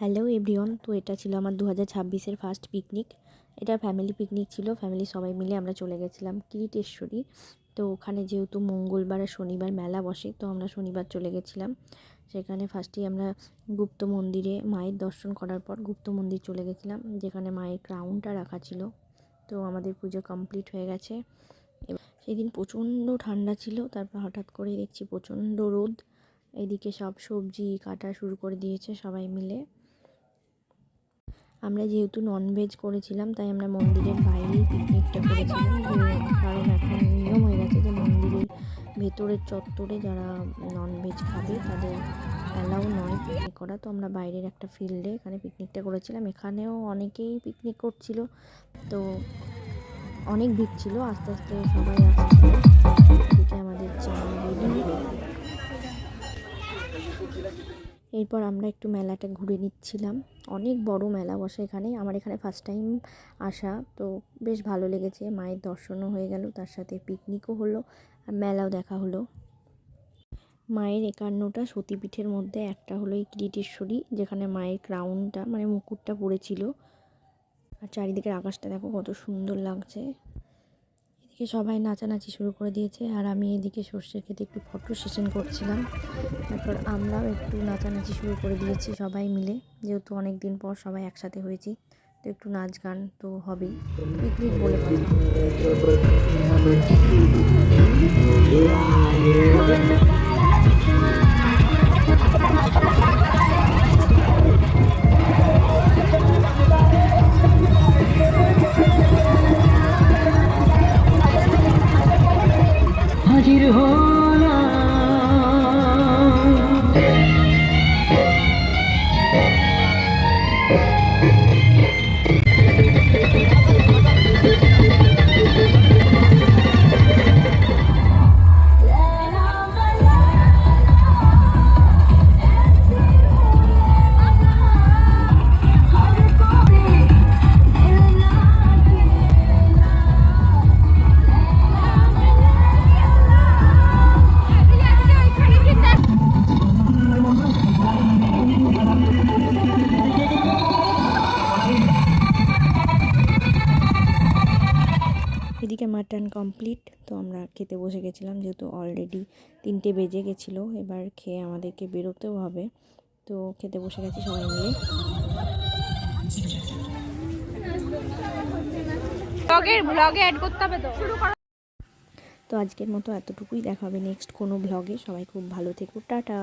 Hello everyone, তো এটা ছিল আমার 2026-এর ফার্স্ট পিকনিক। এটা ফ্যামিলি পিকনিক ছিল। ফ্যামিলি সবাই মিলে আমরা চলে গেছিলাম কিরিটেশ্বরী। তো ওখানে যেহেতু মঙ্গলবার আর শনিবার মেলা বসে, তো আমরা শনিবার চলে গেছিলাম। সেখানে ফার্স্টেই আমরা গুপ্ত মন্দিরে মায়ের দর্শন করার পর গুপ্ত মন্দির চলে গেছিলাম, যেখানে মায়ের ক্রাউনটা রাখা ছিল। তো আমাদের পুজো কমপ্লিট হয়ে গেছে। সেদিন প্রচণ্ড ঠান্ডা ছিল, তারপর হঠাৎ করে দেখছি প্রচণ্ড রোদ। এদিকে সব সবজি কাটা শুরু করে দিয়েছে সবাই মিলে। আমরা যেহেতু ননভেজ করেছিলাম, তাই আমরা মন্দিরের বাইরেই পিকনিকটা করেছিলাম। কারণ এখন নিয়ম হয়ে গেছে যে মন্দিরের ভেতরের চত্বরে যারা ননভেজ খাবে তাদের অ্যালাউ নয় পিকনিক করা। তো আমরা বাইরের একটা ফিল্ডে এখানে পিকনিকটা করেছিলাম। এখানেও অনেকেই পিকনিক করছিল, তো অনেক ভিড় ছিল। আস্তে আস্তে সবাই আসছিল। এদিকে আমাদের চা রেডি। এরপর আমরা একটু মেলাটা ঘুরে নিচ্ছিলাম। অনেক বড় মেলা বসে এখানে। আমার এখানে ফার্স্ট টাইম আসা, তো বেশ ভালো লেগেছে। মায়ের দর্শনও হয়ে গেল, তার সাথে পিকনিকও হলো আর মেলাও দেখা হলো। মায়ের 51টা সতীপীঠের মধ্যে একটা হলো এই কিরিটেশ্বরী, যেখানে মায়ের ক্রাউনটা মানে মুকুটটা পড়েছিল। আর চারিদিকের আকাশটা দেখো কত সুন্দর লাগছে। এদিকে সবাই নাচানাচি শুরু করে দিয়েছে, আর আমি এদিকে সর্ষের ক্ষেতে একটু ফটো সেশন করছিলাম। তারপর আমরাও একটু নাচানাচি শুরু করে দিয়েছি সবাই মিলে, যেহেতু অনেক দিন পর সবাই একসাথে হয়েছি, তো একটু নাচ গান তো হবেই, পিকনিক বলে হাজির হলাম। এদিকে মাটন কমপ্লিট, তো আমরা খেতে বসে গেছিলাম। যেহেতু অলরেডি 3টে বেজে গেছিলো, এবার খেয়ে আমাদেরকে বেরোতেও হবে, তো খেতে বসে গেছি সবাই মিলে। ব্লগে অ্যাড করতে হবে তো। তো আজকের মতো এতটুকুই, দেখা হবে নেক্সট কোনো ব্লগে। সবাই খুব ভালো থেকো, টাটা।